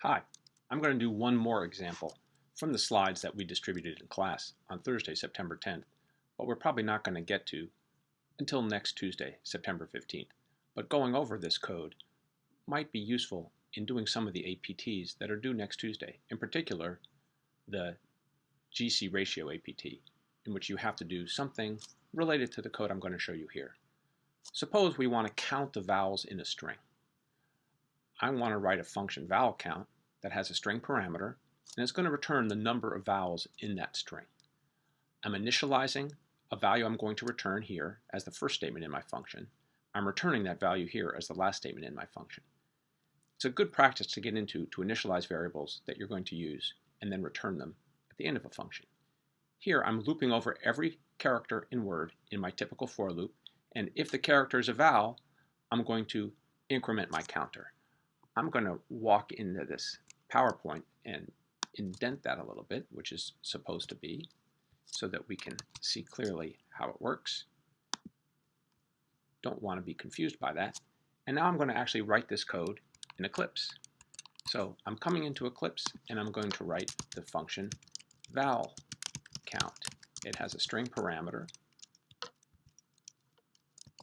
Hi, I'm going to do one more example from the slides that we distributed in class on Thursday, September 10th, but we're probably not going to get to until next Tuesday, September 15th. But going over this code might be useful in doing some of the APTs that are due next Tuesday, in particular the GC ratio APT, in which you have to do something related to the code I'm going to show you here. Suppose we want to count the vowels in a string. I want to write a function vowelcount that has a string parameter, and it's going to return the number of vowels in that string. I'm initializing a value I'm going to return here as the first statement in my function. I'm returning that value here as the last statement in my function. It's a good practice to get into to initialize variables that you're going to use and then return them at the end of a function. Here I'm looping over every character in Word in my typical for loop, and if the character is a vowel, I'm going to increment my counter. I'm going to walk into this PowerPoint and indent that a little bit, which is supposed to be, so that we can see clearly how it works. Don't want to be confused by that. And now I'm going to actually write this code in Eclipse. So I'm coming into Eclipse and I'm going to write the function vowelcount. It has a string parameter.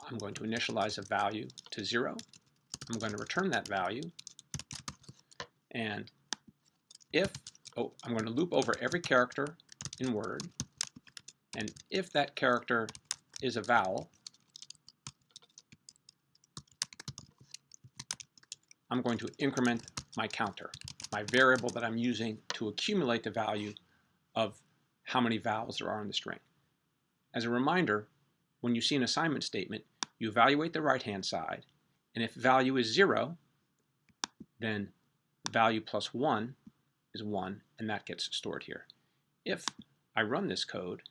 I'm going to initialize a value to 0. I'm going to return that value. And I'm going to loop over every character in Word. And if that character is a vowel, I'm going to increment my counter, my variable that I'm using to accumulate the value of how many vowels there are in the string. As a reminder, when you see an assignment statement, you evaluate the right-hand side, and if value is 0, then value plus 1 is 1, and that gets stored here. If I run this code,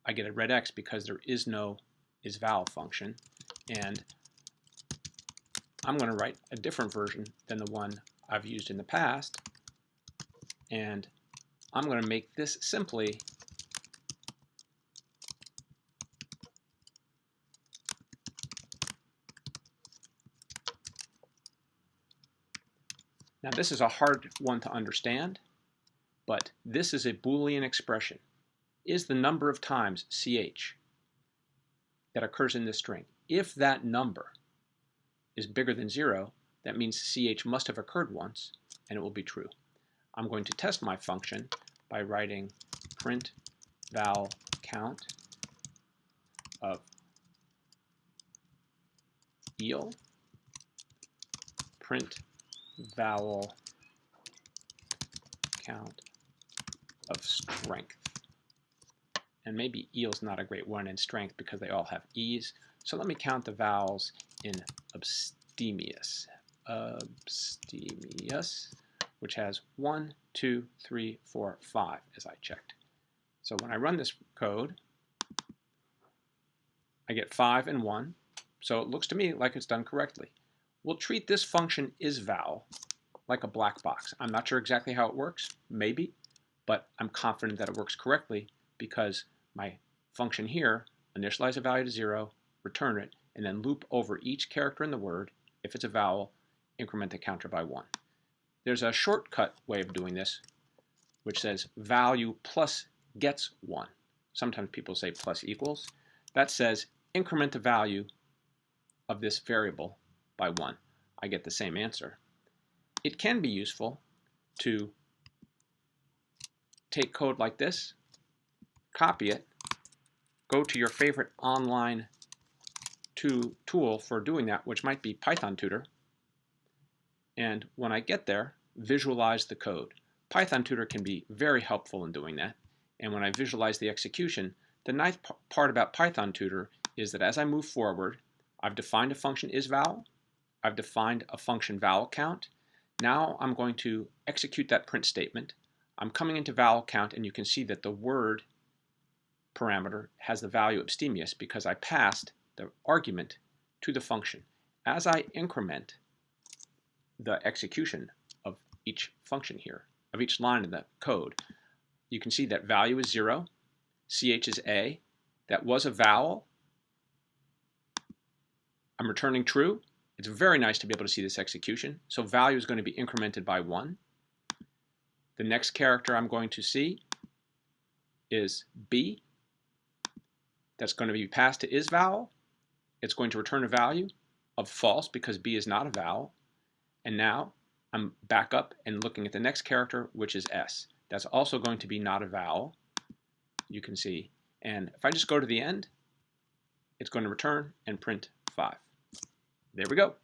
I get a red X because there is no isVowel function, and I'm going to write a different version than the one I've used in the past, and I'm going to make this simply Now this is a hard one to understand, but this is a Boolean expression. Is the number of times ch that occurs in this string. If that number is bigger than 0, that means ch must have occurred once, and it will be true. I'm going to test my function by writing print vowel count of eel, print vowel count of strength. And maybe eel's not a great one in strength because they all have e's. So let me count the vowels in abstemious. Abstemious, which has 1, 2, 3, 4, 5 as I checked. So when I run this code, I get 5 and 1. So it looks to me like it's done correctly. We'll treat this function isVowel like a black box. I'm not sure exactly how it works, maybe, but I'm confident that it works correctly because my function here, initialize a value to 0, return it, and then loop over each character in the word. If it's a vowel, increment the counter by 1. There's a shortcut way of doing this, which says value plus gets 1. Sometimes people say plus equals. That says increment the value of this variable by 1. I get the same answer. It can be useful to take code like this, copy it, go to your favorite online tool for doing that, which might be Python Tutor, and when I get there, visualize the code. Python Tutor can be very helpful in doing that, and when I visualize the execution, the nice part about Python Tutor is that as I move forward, I've defined a function isVowel, I've defined a function vowelcount. Now I'm going to execute that print statement. I'm coming into vowelcount, and you can see that the word parameter has the value abstemious because I passed the argument to the function. As I increment the execution of each function here, of each line in the code, you can see that value is 0, ch is a, that was a vowel, I'm returning true. It's very nice to be able to see this execution. So value is going to be incremented by 1. The next character I'm going to see is B. That's going to be passed to isVowel. It's going to return a value of false because B is not a vowel. And now I'm back up and looking at the next character, which is S. That's also going to be not a vowel, you can see. And if I just go to the end, it's going to return and print 5. There we go.